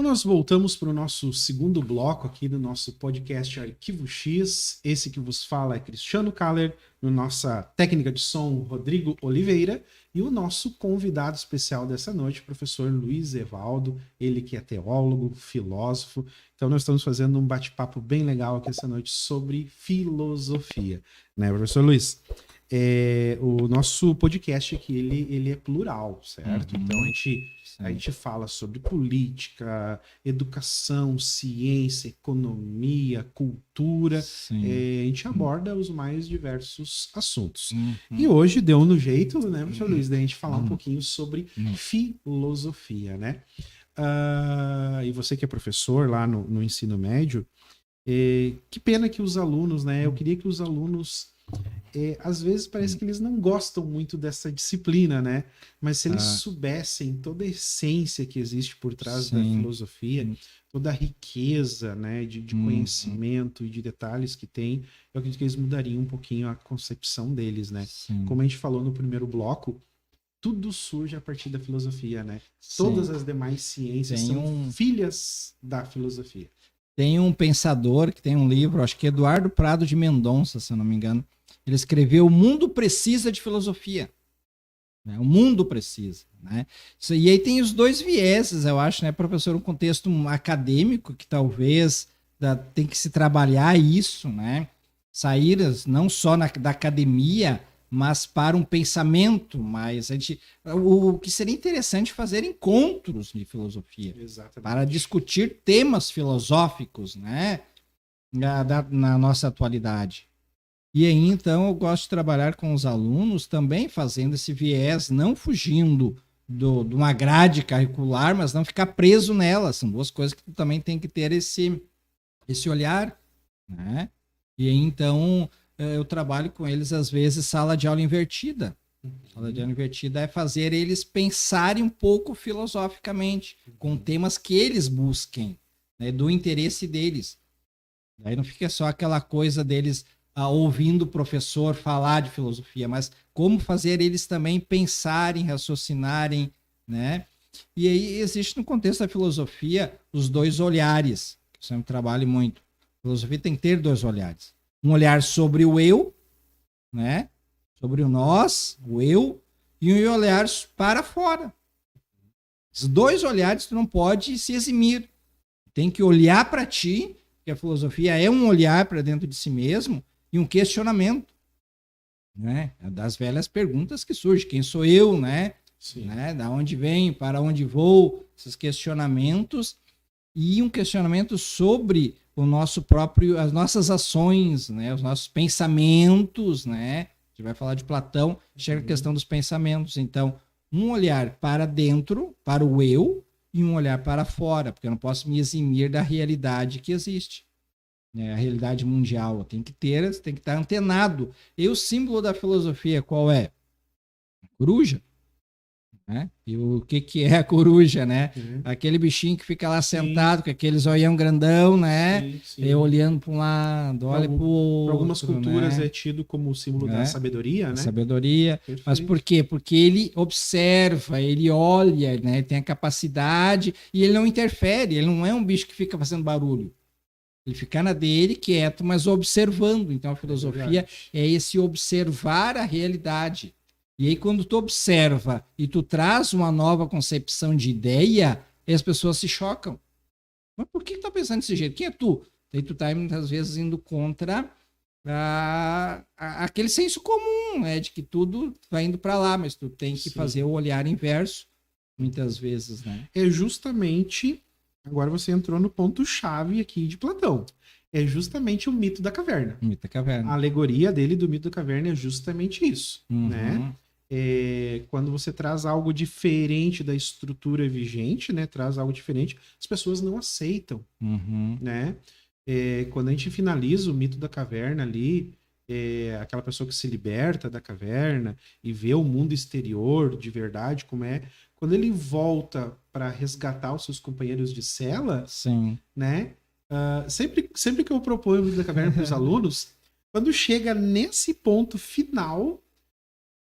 nós voltamos para o nosso segundo bloco aqui do nosso podcast Arquivo X. Esse que vos fala é Cristiano Kaller, no nossa técnica de som, Rodrigo Oliveira, e o nosso convidado especial dessa noite, professor Luiz Evaldo, ele que é teólogo, filósofo. Então nós estamos fazendo um bate-papo bem legal aqui essa noite sobre filosofia, né, professor Luiz? O nosso podcast aqui, ele é plural, certo? Uhum. Então a gente fala sobre política, educação, ciência, economia, cultura. A gente aborda os mais diversos assuntos. E hoje deu no jeito, né, professor Luiz, da gente falar um pouquinho sobre filosofia, né? E você que é professor lá no ensino médio, que pena que os alunos, né? Eu queria que os alunos... às vezes parece que eles não gostam muito dessa disciplina, né? Mas se eles soubessem toda a essência que existe por trás da filosofia, toda a riqueza, né, de conhecimento e de detalhes que tem, eu acredito que eles mudariam um pouquinho a concepção deles, né? Como a gente falou no primeiro bloco, tudo surge a partir da filosofia, né? Todas as demais ciências são filhas da filosofia. Tem um pensador que tem um livro, acho que é Eduardo Prado de Mendonça, se eu não me engano. Ele escreveu O Mundo Precisa de Filosofia. O mundo precisa, né? E aí tem os dois vieses, eu acho, né, professor? Um contexto acadêmico que talvez tem que se trabalhar isso, né? Sair não só da academia, mas para um pensamento mais... O que seria interessante fazer encontros de filosofia. Exatamente. Para discutir temas filosóficos, né? Na nossa atualidade. E aí, então, eu gosto de trabalhar com os alunos também fazendo esse viés, não fugindo de uma grade curricular, mas não ficar preso nela. São duas coisas que tu também tem que ter esse olhar, né? E aí, então, eu trabalho com eles, às vezes, sala de aula invertida. Sala de aula invertida é fazer eles pensarem um pouco filosoficamente, com temas que eles busquem, né, do interesse deles. Aí não fica só aquela coisa deles... ouvindo o professor falar de filosofia, mas como fazer eles também pensarem, raciocinarem, né? E aí existe no contexto da filosofia os dois olhares, que eu sempre trabalho muito. A filosofia tem que ter dois olhares. Um olhar sobre o eu, né? Sobre o nós, o eu, e um olhar para fora. Os dois olhares tu não pode se eximir. Tem que olhar para ti, porque a filosofia é um olhar para dentro de si mesmo, e um questionamento, né? Das velhas perguntas que surgem. Quem sou eu, né? Né? Da onde venho, para onde vou, esses questionamentos, e um questionamento sobre o nosso próprio, as nossas ações, né? Os nossos pensamentos, né? A gente vai falar de Platão, chega a questão dos pensamentos. Então, um olhar para dentro, para o eu, e um olhar para fora, porque eu não posso me eximir da realidade que existe. A realidade mundial tem que estar antenado. E o símbolo da filosofia qual é? A coruja. Né? E o que é a coruja, né? Aquele bichinho que fica lá sentado, com aqueles olhão grandão, né? Olhando para um lado, olha para o outro. Para algumas culturas, né? É tido como o símbolo da sabedoria, né? Sabedoria. Perfeito. Mas por quê? Porque ele observa, ele olha, né? Ele tem a capacidade e ele não interfere, ele não é um bicho que fica fazendo barulho. Ele fica na dele, quieto, mas observando. Então, a filosofia é esse observar a realidade. E aí, quando tu observa e tu traz uma nova concepção de ideia, as pessoas se chocam. Mas por que tu tá pensando desse jeito? Quem é tu? Aí tu tá, muitas vezes, indo contra aquele senso comum, né? De que tudo vai indo para lá, mas tu tem que fazer o olhar inverso, muitas vezes, né? É justamente... Agora você entrou no ponto-chave aqui de Platão. É justamente o mito da caverna. O mito da caverna. A alegoria dele do mito da caverna é justamente isso, né? Quando você traz algo diferente da estrutura vigente, né? Traz algo diferente, as pessoas não aceitam, né? Quando a gente finaliza o mito da caverna ali, aquela pessoa que se liberta da caverna e vê o mundo exterior de verdade como é, quando ele volta para resgatar os seus companheiros de cela, né? Sempre que eu proponho o mito da caverna para os alunos, quando chega nesse ponto final,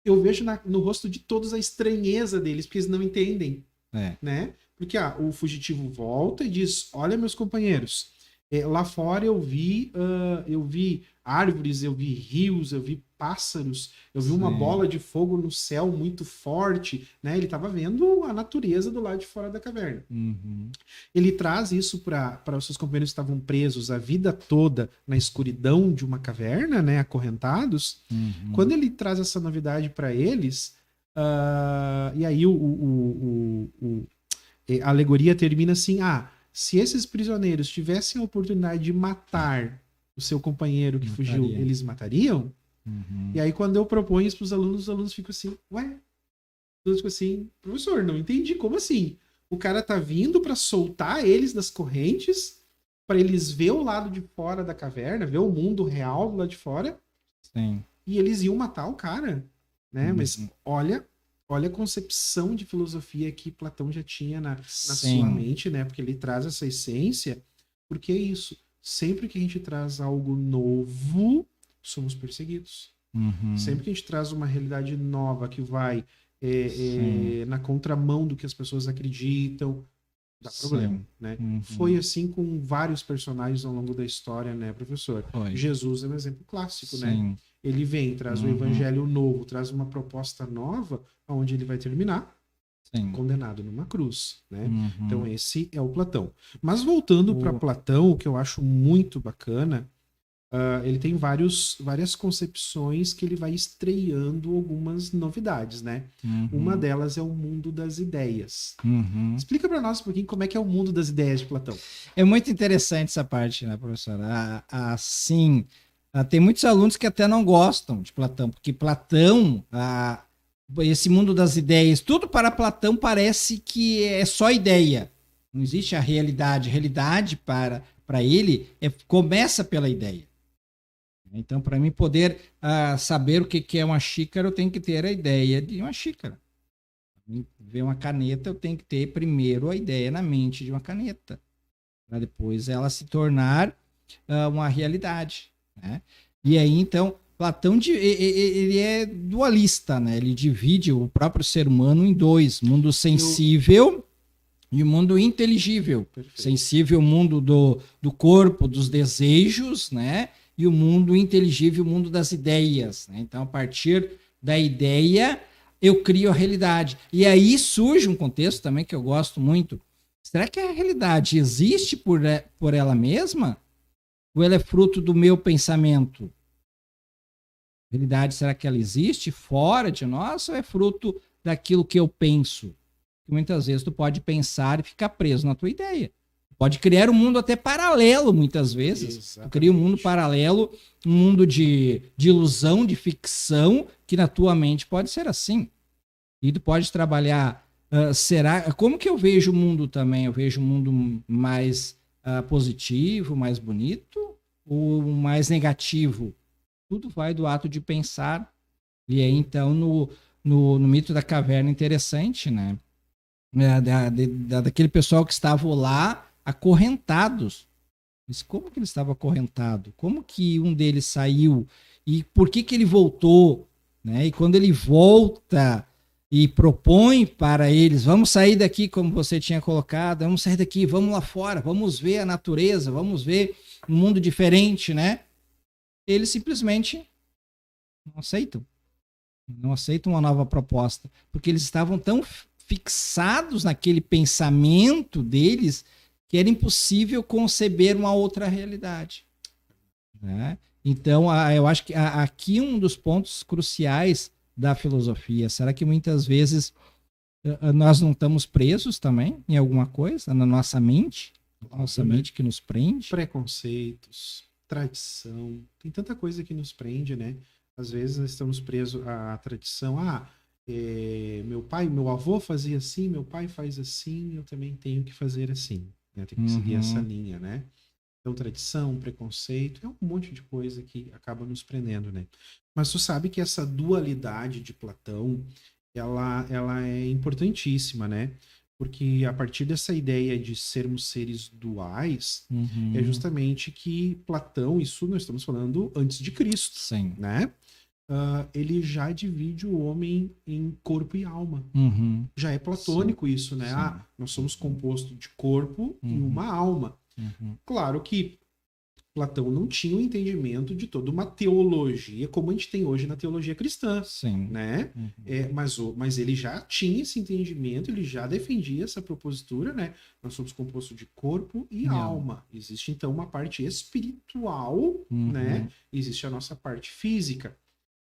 eu vejo no rosto de todos a estranheza deles, porque eles não entendem, né? Porque o fugitivo volta e diz, olha, meus companheiros, lá fora eu vi árvores, eu vi rios, eu vi pássaros, eu vi uma bola de fogo no céu muito forte, né? Ele estava vendo a natureza do lado de fora da caverna. Uhum. Ele traz isso para os seus companheiros que estavam presos a vida toda na escuridão de uma caverna, né? Acorrentados. Uhum. Quando ele traz essa novidade para eles, e aí a alegoria termina assim, se esses prisioneiros tivessem a oportunidade de matar o seu companheiro que fugiu, eles matariam? Uhum. E aí, quando eu proponho isso para os alunos ficam assim, ué? Os ficam assim, professor, não entendi, como assim? O cara tá vindo para soltar eles das correntes, para eles ver o lado de fora da caverna, ver o mundo real do lado de fora, Sim. E eles iam matar o cara, né? Uhum. Mas olha a concepção de filosofia que Platão já tinha na sua mente, né? Porque ele traz essa essência. Porque é isso. Sempre que a gente traz algo novo, somos perseguidos. Uhum. Sempre que a gente traz uma realidade nova que vai na contramão do que as pessoas acreditam, dá problema, né? Uhum. Foi assim com vários personagens ao longo da história, né, professor? Foi. Jesus é um exemplo clássico, né? Ele vem, traz um evangelho novo, traz uma proposta nova, onde ele vai terminar condenado numa cruz, né? Uhum. Então esse é o Platão. Mas voltando para Platão, o que eu acho muito bacana, ele tem várias concepções que ele vai estreando algumas novidades, né? Uhum. Uma delas é o mundo das ideias. Uhum. Explica para nós um pouquinho como é que é o mundo das ideias de Platão. É muito interessante essa parte, né, professora? Assim, tem muitos alunos que até não gostam de Platão, porque Platão, esse mundo das ideias, tudo para Platão parece que é só ideia. Não existe a realidade. A realidade para ele começa pela ideia. Então, para mim poder saber o que é uma xícara, eu tenho que ter a ideia de uma xícara. Ver uma caneta, eu tenho que ter primeiro a ideia na mente de uma caneta, para depois ela se tornar uma realidade, né? E aí, então, Platão ele é dualista, né? Ele divide o próprio ser humano em dois: mundo sensível e o mundo inteligível. Perfeito. Sensível, o mundo do corpo, dos desejos, né? E o mundo inteligível, o mundo das ideias, né? Então, a partir da ideia, eu crio a realidade. E aí surge um contexto também que eu gosto muito. Será que a realidade existe por ela mesma? Ou ela é fruto do meu pensamento? A realidade, será que ela existe fora de nós ou é fruto daquilo que eu penso? Que muitas vezes tu pode pensar e ficar preso na tua ideia. Pode criar um mundo até paralelo, muitas vezes. Exatamente. Tu cria um mundo paralelo, um mundo de ilusão, de ficção, que na tua mente pode ser assim. E tu pode trabalhar... como que eu vejo o mundo também? Eu vejo um mundo mais positivo, mais bonito, ou mais negativo? Tudo vai do ato de pensar. E aí, então, no mito da caverna, interessante, né? Daquele pessoal que estava lá acorrentados. Mas como que ele estava acorrentado? Como que um deles saiu? E por que ele voltou? Né? E quando ele volta e propõe para eles, vamos sair daqui, como você tinha colocado, vamos sair daqui, vamos lá fora, vamos ver a natureza, vamos ver um mundo diferente, né? Eles simplesmente não aceitam uma nova proposta, porque eles estavam tão fixados naquele pensamento deles que era impossível conceber uma outra realidade, né? Então, eu acho que aqui um dos pontos cruciais da filosofia, será que muitas vezes nós não estamos presos também em alguma coisa, na nossa mente? Nossa mente que nos prende? Preconceitos, tradição, tem tanta coisa que nos prende, né? Às vezes nós estamos presos à tradição. Meu avô fazia assim, meu pai faz assim, eu também tenho que fazer assim. Né? Tenho que seguir essa linha, né? Então, tradição, preconceito, é um monte de coisa que acaba nos prendendo, né? Mas tu sabe que essa dualidade de Platão, ela é importantíssima, né? Porque a partir dessa ideia de sermos seres duais, é justamente que Platão, isso nós estamos falando antes de Cristo, Sim. né? ele já divide o homem em corpo e alma. Já é platônico isso, né? Nós somos compostos de corpo e uma alma. Claro que Platão não tinha o entendimento de toda uma teologia como a gente tem hoje na teologia cristã, né? Mas ele já tinha esse entendimento, ele já defendia essa propositura, né? Nós somos compostos de corpo e alma. Existe então uma parte espiritual, né? Existe a nossa parte física.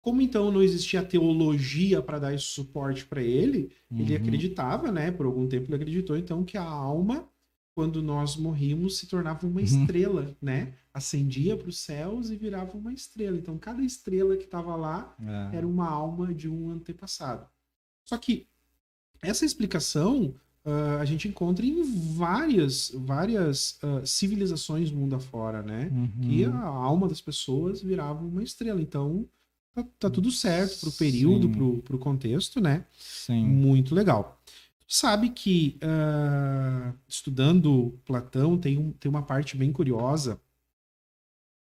Como então não existia teologia para dar esse suporte para ele, ele acreditava, né? Por algum tempo ele acreditou então que a alma, quando nós morríamos, se tornava uma estrela, né? Ascendia para os céus e virava uma estrela. Então, cada estrela que estava lá era uma alma de um antepassado. Só que essa explicação a gente encontra em várias civilizações mundo afora, né? Que a alma das pessoas virava uma estrela. Então, tá tudo certo para o período, para o contexto, né? Muito legal. Sabe que, estudando Platão, tem uma parte bem curiosa,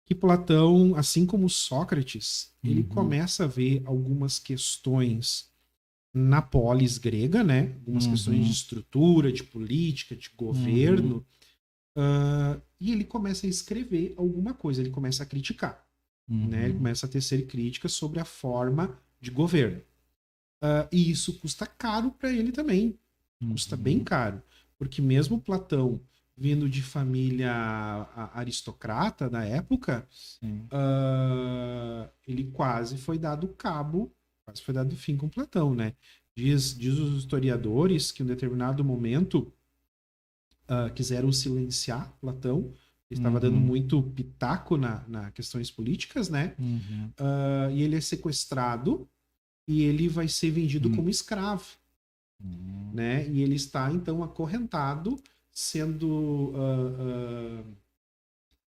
que Platão, assim como Sócrates, ele começa a ver algumas questões na polis grega, né? Algumas questões de estrutura, de política, de governo, e ele começa a escrever alguma coisa, ele começa a criticar, né? Ele começa a tecer críticas sobre a forma de governo. E isso custa caro para ele também. Custa bem caro, porque mesmo Platão, vindo de família aristocrata da época, ele quase foi dado fim com Platão, né? Diz os historiadores que em um determinado momento quiseram silenciar Platão, ele estava dando muito pitaco na questões políticas, né? E ele é sequestrado e ele vai ser vendido como escravo. Né? E ele está então acorrentado, sendo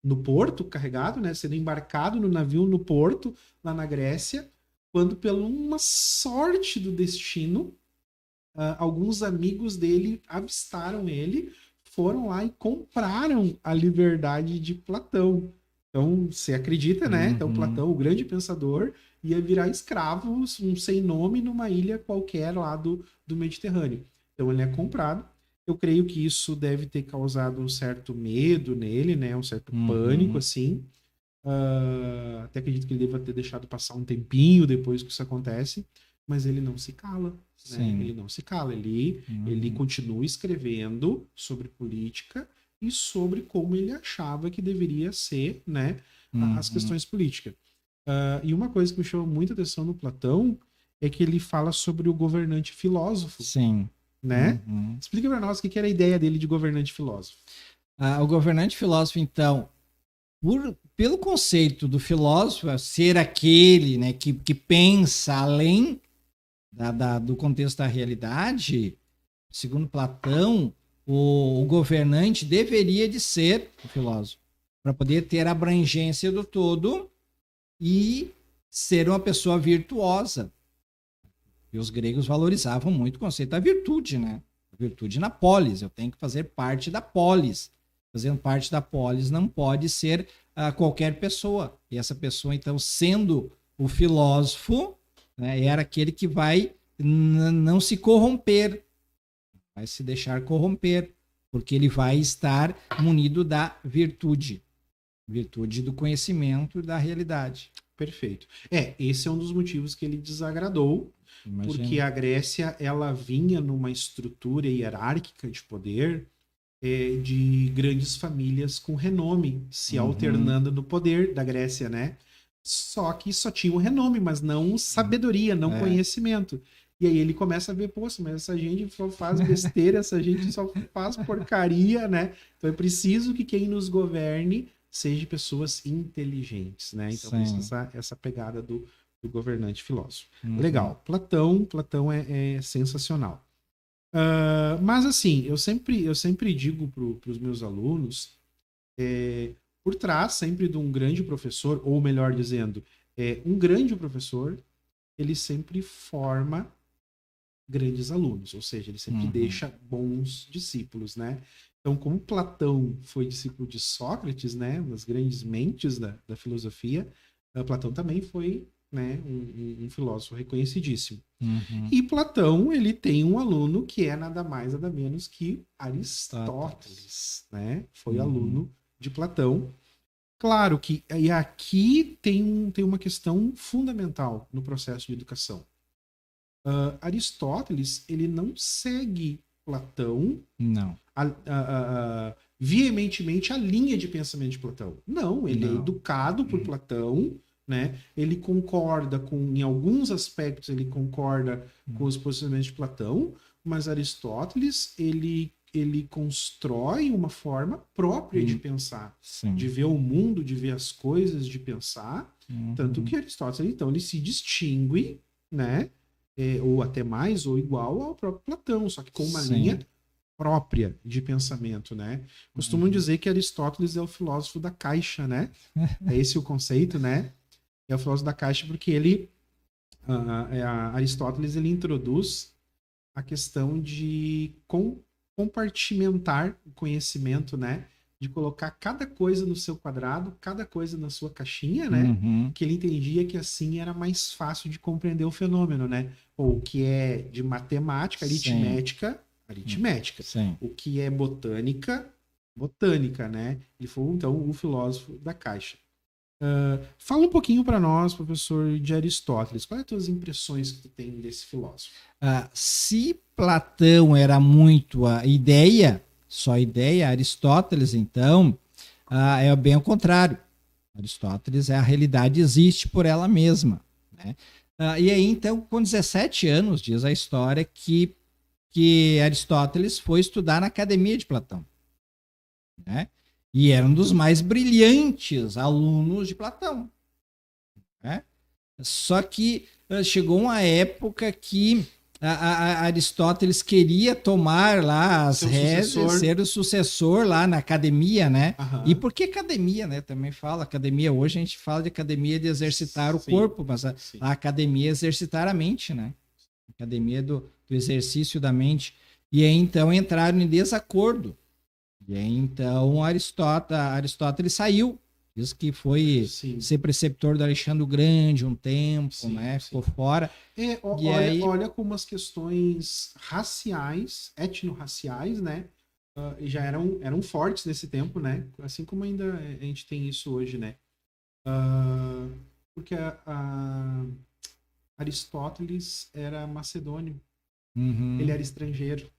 no porto, carregado, né? Sendo embarcado no navio no porto, lá na Grécia, quando, por uma sorte do destino, alguns amigos dele avistaram ele, foram lá e compraram a liberdade de Platão. Então, você acredita, né? Então, Platão, o grande pensador, ia virar escravo, um sem nome, numa ilha qualquer lá do Mediterrâneo. Então, ele é comprado. Eu creio que isso deve ter causado um certo medo nele, né? Um certo pânico, assim. Até acredito que ele deva ter deixado passar um tempinho depois que isso acontece, mas ele não se cala. Né? Ele não se cala. Ele continua escrevendo sobre política e sobre como ele achava que deveria ser, né, as questões políticas. E uma coisa que me chama muita atenção no Platão é que ele fala sobre o governante filósofo. Né? Explica para nós o que era a ideia dele de governante filósofo. O governante filósofo, então, pelo conceito do filósofo ser aquele, né, que pensa além do contexto da realidade, segundo Platão, o governante deveria de ser o filósofo, para poder ter a abrangência do todo e ser uma pessoa virtuosa. E os gregos valorizavam muito o conceito da virtude, né? A virtude na polis, eu tenho que fazer parte da polis. Fazendo parte da polis não pode ser qualquer pessoa. E essa pessoa, então, sendo o filósofo, né, era aquele que vai não se corromper, vai se deixar corromper, porque ele vai estar munido da virtude do conhecimento e da realidade. Perfeito. Esse é um dos motivos que ele desagradou, porque a Grécia, ela vinha numa estrutura hierárquica de poder de grandes famílias com renome, se alternando no poder da Grécia, né? Só que só tinha um renome, mas não sabedoria, não conhecimento. E aí ele começa a ver, poxa, mas essa gente só faz besteira, essa gente só faz porcaria, né? Então é preciso que quem nos governe seja pessoas inteligentes, né? Então essa pegada do governante filósofo. Legal. Platão é sensacional. Mas assim, eu sempre digo para os meus alunos, por trás sempre de um grande professor, ou melhor dizendo, um grande professor, ele sempre forma grandes alunos, ou seja, ele sempre deixa bons discípulos, né? Então, como Platão foi discípulo de Sócrates, né, das grandes mentes da filosofia, Platão também foi né? Um filósofo reconhecidíssimo. E Platão, ele tem um aluno que é nada mais, nada menos que Aristóteles, né? Foi aluno de Platão. Claro que e aqui tem uma questão fundamental no processo de educação. Aristóteles, ele não segue Platão veementemente a linha de pensamento de Platão. Não, ele é educado por Platão, né? Ele concorda em alguns aspectos, ele concorda com os posicionamentos de Platão, mas Aristóteles, ele constrói uma forma própria de pensar, de ver o mundo, de ver as coisas, de pensar. Tanto que Aristóteles, então, ele se distingue, né? Ou até mais, ou igual ao próprio Platão, só que com uma linha própria de pensamento, né? Costumam dizer que Aristóteles é o filósofo da caixa, né? É esse o conceito, né? É o filósofo da caixa porque Aristóteles, ele introduz a questão de compartimentar o conhecimento, né? De colocar cada coisa no seu quadrado, cada coisa na sua caixinha, né? Que ele entendia que assim era mais fácil de compreender o fenômeno, né? Ou o que é de matemática, aritmética. O que é botânica, né? Ele foi, então, o filósofo da caixa. Fala um pouquinho para nós, professor, de Aristóteles. Quais são as tuas impressões que tu tem desse filósofo? Se Platão era muito a ideia, só ideia, Aristóteles, então, é bem ao contrário. Aristóteles é a realidade, existe por ela mesma, né? E aí, então, com 17 anos, diz a história que Aristóteles foi estudar na academia de Platão, né? E era um dos mais brilhantes alunos de Platão, né? Só que chegou uma época que Aristóteles queria tomar lá as rédeas, ser o sucessor lá na academia, né? E por que academia, né? Também fala, academia, hoje a gente fala de academia de exercitar o corpo, mas a academia é exercitar a mente, né? Academia do exercício da mente. E aí, então, entraram em desacordo. E aí, então, Aristóteles saiu. Diz que foi ser preceptor do Alexandre o Grande um tempo, né? Ficou fora. Olha como as questões raciais, etnorraciais, né? Já eram fortes nesse tempo, né? Assim como ainda a gente tem isso hoje, né? Porque Aristóteles era macedônio. Ele era estrangeiro,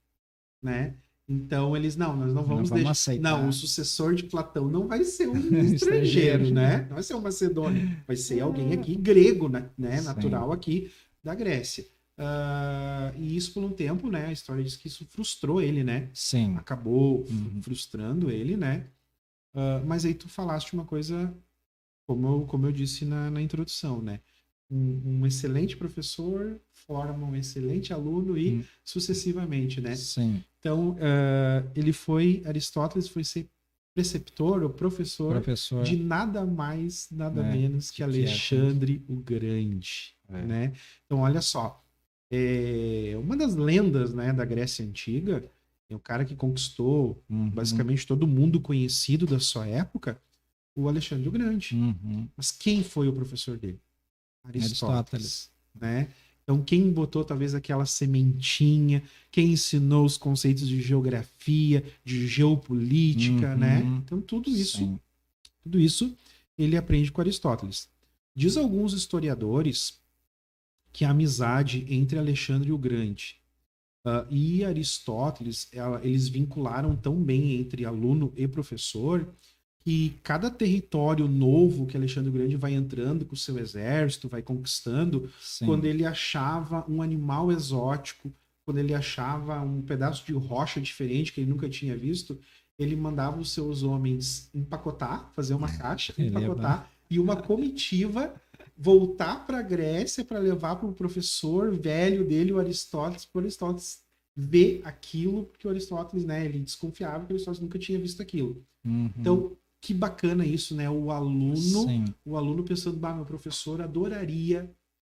né? Então nós não vamos deixar. Aceitar. Não, o sucessor de Platão não vai ser um estrangeiro, né? Não vai ser um macedônio, vai ser alguém aqui grego, né? Natural aqui da Grécia. E isso por um tempo, né? A história diz que isso frustrou ele, né? Sim. Acabou frustrando ele, né? Mas aí tu falaste uma coisa, como eu disse na introdução, né? Um excelente professor forma um excelente aluno e sucessivamente, né? Sim. Então, Aristóteles foi ser preceptor ou professor de nada mais, nada menos que Alexandre o Grande, né? Então, olha só, uma das lendas, né, da Grécia Antiga, é o cara que conquistou basicamente todo mundo conhecido da sua época, o Alexandre o Grande. Mas quem foi o professor dele? Aristóteles. Né? Então, quem botou talvez aquela sementinha, quem ensinou os conceitos de geografia, de geopolítica, né? Então, tudo isso ele aprende com Aristóteles. Diz alguns historiadores que a amizade entre Alexandre o Grande e Aristóteles, eles vincularam tão bem entre aluno e professor, que cada território novo que Alexandre o Grande vai entrando com o seu exército, vai conquistando, quando ele achava um animal exótico, quando ele achava um pedaço de rocha diferente que ele nunca tinha visto, ele mandava os seus homens empacotar, fazer uma caixa, empacotar, e uma comitiva voltar para a Grécia para levar para o professor velho dele, o Aristóteles, para o Aristóteles ver aquilo, porque o Aristóteles, né, ele desconfiava que o Aristóteles nunca tinha visto aquilo. Então, que bacana isso, né? O aluno pensando, meu professor adoraria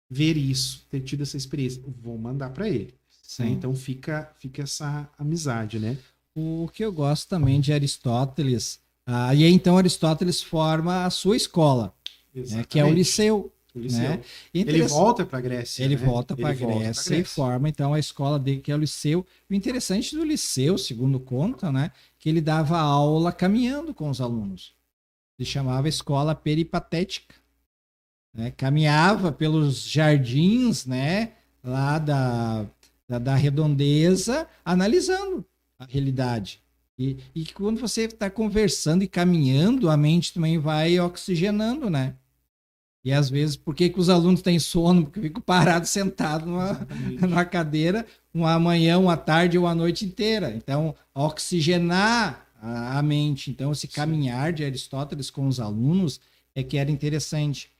ver isso, ter tido essa experiência. Vou mandar para ele. Né? Então fica essa amizade, né? O que eu gosto também de Aristóteles, e aí então Aristóteles forma a sua escola, né, que é o Liceu. O Liceu. Né? Ele volta para a Grécia. Ele volta para a Grécia e forma, então, a escola dele, que é o Liceu. O interessante do Liceu, segundo conta, né, que ele dava aula caminhando com os alunos. Ele chamava a escola peripatética. Né? Caminhava pelos jardins, né, lá da redondeza, analisando a realidade. E quando você está conversando e caminhando, a mente também vai oxigenando, né? E às vezes, por que os alunos têm sono? Porque ficam parados, sentados numa cadeira, uma manhã, uma tarde ou a noite inteira. Então, oxigenar a mente. Então, esse caminhar de Aristóteles com os alunos é que era interessante.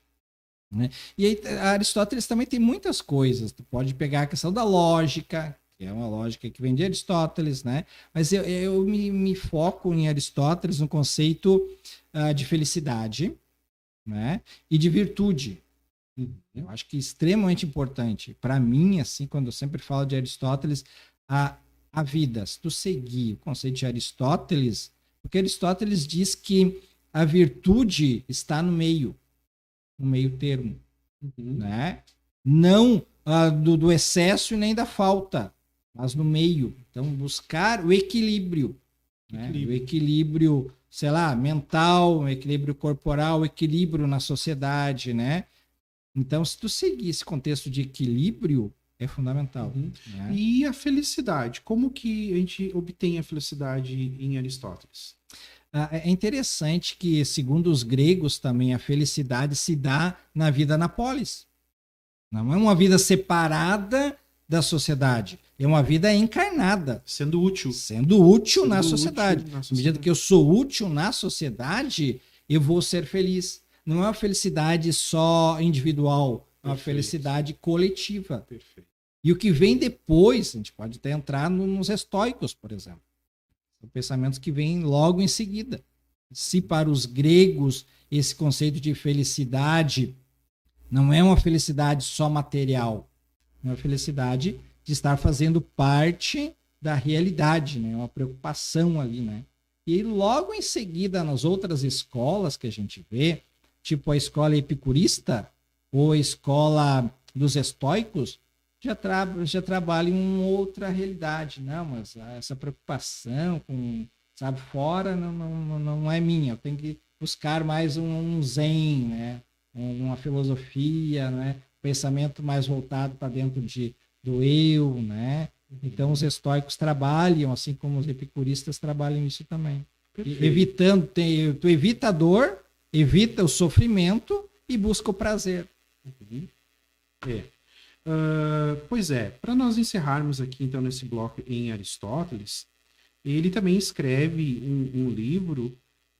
Né? E aí, Aristóteles também tem muitas coisas. Tu pode pegar a questão da lógica, que é uma lógica que vem de Aristóteles, né? Mas eu me foco em Aristóteles no conceito de felicidade, né? E de virtude. Eu acho que é extremamente importante. Para mim, assim, quando eu sempre falo de Aristóteles, a vida, se tu seguir o conceito de Aristóteles, porque Aristóteles diz que a virtude está no meio termo, né? Não do excesso e nem da falta, mas no meio. Então, buscar o equilíbrio, né? O equilíbrio, sei lá, mental, o equilíbrio corporal, o equilíbrio na sociedade, né? Então, se tu seguir esse contexto de equilíbrio, é fundamental. Né? E a felicidade? Como que a gente obtém a felicidade em Aristóteles? É interessante que, segundo os gregos também, a felicidade se dá na vida na polis. Não é uma vida separada da sociedade. É uma vida encarnada. Sendo útil. Sendo útil na sociedade. À medida que eu sou útil na sociedade, eu vou ser feliz. Não é uma felicidade só individual, é uma felicidade coletiva. Perfeito. E o que vem depois, a gente pode até entrar nos estoicos, por exemplo. São pensamentos que vêm logo em seguida. Se para os gregos esse conceito de felicidade não é uma felicidade só material, é uma felicidade de estar fazendo parte da realidade, né? Uma preocupação ali, né? E logo em seguida, nas outras escolas que a gente vê, tipo a escola epicurista ou a escola dos estoicos, já trabalha em uma outra realidade. Não, mas essa preocupação com, sabe, fora não é minha. Eu tenho que buscar mais um zen, né? Uma filosofia, né? Pensamento mais voltado para dentro do eu, né? Então os estoicos trabalham, assim como os epicuristas trabalham isso também. Evitando, tu evita a dor, evita o sofrimento e busca o prazer. Pois é, para nós encerrarmos aqui então nesse bloco em Aristóteles, ele também escreve um livro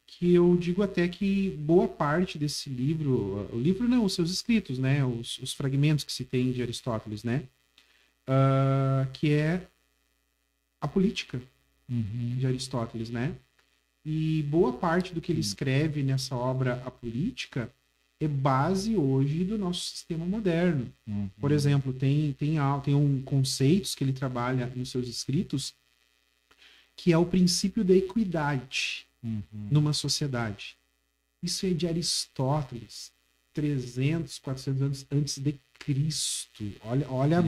que eu digo até que boa parte desse livro, o livro não, os seus escritos, né, os fragmentos que se tem de Aristóteles, né, que é a política de Aristóteles, né, e boa parte do que ele escreve nessa obra, a política, é base hoje do nosso sistema moderno. Por exemplo, tem conceitos que ele trabalha nos seus escritos, que é o princípio da equidade numa sociedade. Isso é de Aristóteles, 300, 400 anos antes de Cristo. Olha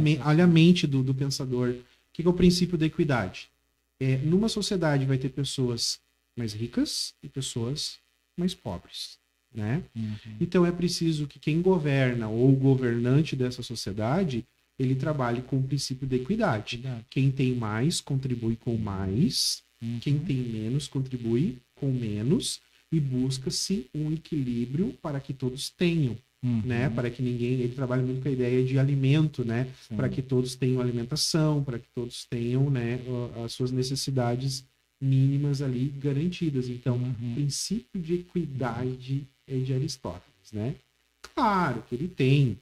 a mente do pensador. O que é o princípio da equidade? Numa sociedade vai ter pessoas mais ricas e pessoas mais pobres. Né? Então é preciso que quem governa ou o governante dessa sociedade, ele trabalhe com o princípio da equidade. Quem tem mais contribui com mais, quem tem menos contribui com menos, e busca-se um equilíbrio para que todos tenham, né? Para que ninguém, ele trabalha muito com a ideia de alimento, né? Para que todos tenham alimentação, para que todos tenham, né, as suas necessidades mínimas ali garantidas. Então, o princípio de equidade é de Aristóteles, né? Claro que ele tem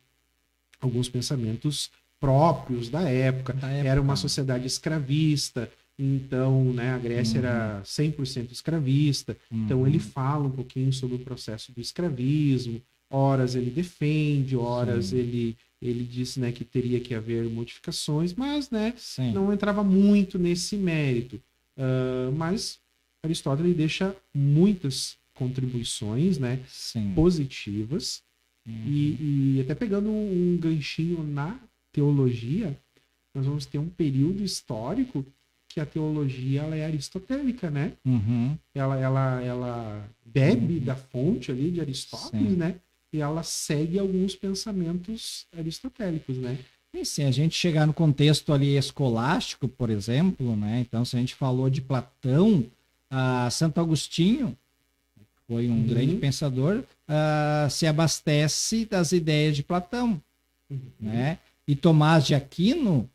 alguns pensamentos próprios da época. Era uma sociedade escravista, então, né, a Grécia era 100% escravista. Então, ele fala um pouquinho sobre o processo do escravismo. Horas ele defende, horas ele diz, né, que teria que haver modificações, mas, né, não entrava muito nesse mérito. Mas Aristóteles deixa muitas contribuições, né, positivas, E até pegando um ganchinho na teologia, nós vamos ter um período histórico que a teologia ela é aristotélica, né? Ela bebe da fonte ali de Aristóteles, sim, né? E ela segue alguns pensamentos aristotélicos, né? E se a gente chegar no contexto ali escolástico, por exemplo, né? Então, se a gente falou de Platão, Santo Agostinho foi um grande pensador, se abastece das ideias de Platão, né? E Tomás de Aquino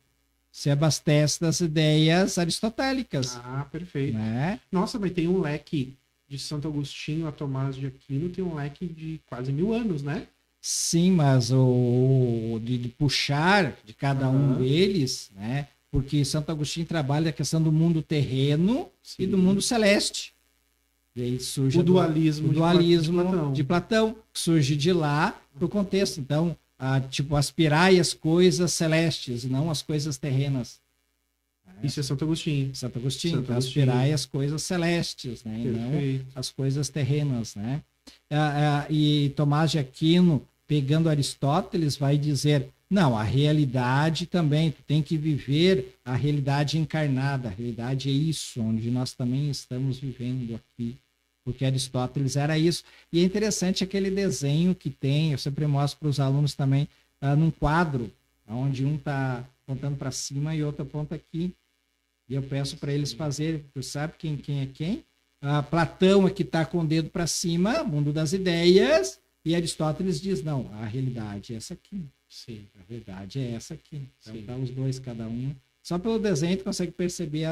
se abastece das ideias aristotélicas. Perfeito. Né? Nossa, mas tem um leque de Santo Agostinho a Tomás de Aquino, tem um leque de quase 1000 anos, né? Sim, mas de puxar de cada um deles, né? Porque Santo Agostinho trabalha a questão do mundo terreno, sim, e do mundo celeste. E aí surge o dualismo de Platão, que surge de lá para o contexto. Então, tipo, aspirai as coisas celestes, não as coisas terrenas. Isso é Santo Agostinho. Santo Agostinho, então, aspirai as coisas celestes, né? E não as coisas terrenas, né? E Tomás de Aquino, pegando Aristóteles, vai dizer, não, a realidade também, tu tem que viver a realidade encarnada, a realidade é isso, onde nós também estamos vivendo aqui. Porque Aristóteles era isso. E é interessante aquele desenho que tem, eu sempre mostro para os alunos também, num quadro, onde um está apontando para cima e outro aponta aqui. E eu peço para eles fazerem, tu sabe quem é quem? Platão é que está com o dedo para cima, mundo das ideias, e Aristóteles diz, não, a realidade é essa aqui. Sim. A verdade é essa aqui. Então tá os dois, cada um. Só pelo desenho tu consegue perceber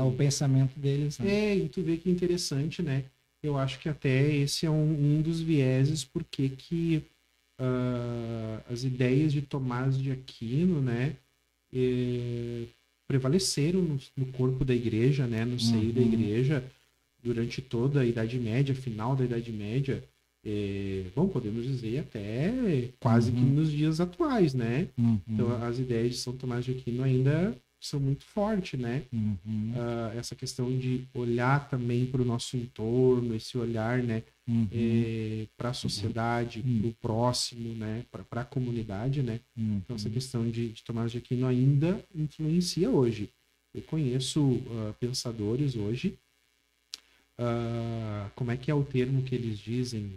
o pensamento deles. Né? E tu vê que interessante, né? Eu acho que até esse é um dos vieses porque que as ideias de Tomás de Aquino, né, prevaleceram no corpo da igreja, né, no seio da igreja durante toda a Idade Média, final da Idade Média, bom, podemos dizer até quase que nos dias atuais, né? Então as ideias de São Tomás de Aquino ainda são muito fortes, né? Essa questão de olhar também para o nosso entorno, esse olhar, né, para a sociedade, para o próximo, né, para a comunidade, né? Então essa questão de Tomás de Aquino ainda influencia hoje. Eu conheço pensadores hoje, como é que é o termo que eles dizem?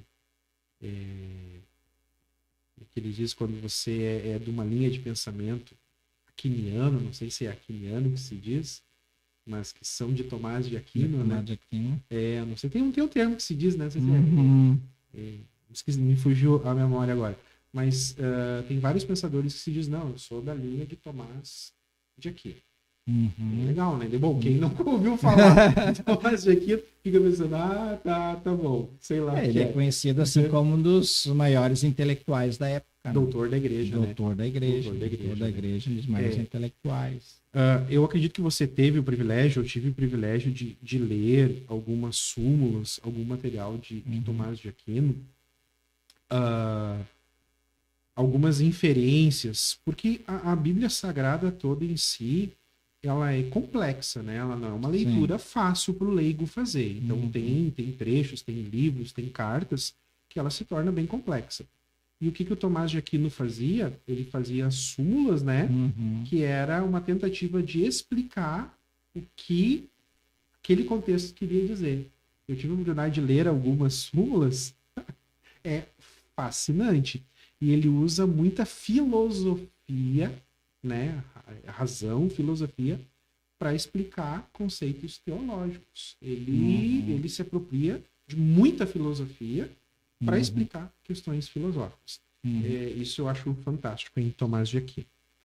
Que eles dizem quando você é de uma linha de pensamento aquiniano, não sei se é aquiniano que se diz, mas que são de Tomás de Aquino, né? De Aquino. Não sei, tem um termo que se diz, né? Não sei se me fugiu a memória agora. Mas tem vários pensadores que se dizem, não, eu sou da linha de Tomás de Aquino. Legal, né? Bom, quem não ouviu falar de Tomás de Aquino fica pensando, tá bom, sei lá. Ele é conhecido assim como um dos maiores intelectuais da época. Doutor da igreja, né? Doutor da igreja, um dos maiores intelectuais. Eu acredito que você teve o privilégio, eu tive o privilégio de ler algumas súmulas, algum material de Tomás de Aquino, algumas inferências, porque a Bíblia Sagrada toda em si, ela é complexa, né? Ela não é uma leitura fácil para o leigo fazer. Então tem trechos, tem livros, tem cartas que ela se torna bem complexa. E o que o Tomás de Aquino fazia? Ele fazia súmulas, né? Que era uma tentativa de explicar o que aquele contexto queria dizer. Eu tive a oportunidade de ler algumas súmulas. É fascinante. E ele usa muita filosofia, né? Razão, filosofia, para explicar conceitos teológicos. Ele se apropria de muita filosofia para explicar questões filosóficas. Isso eu acho fantástico em Tomás de Aquino.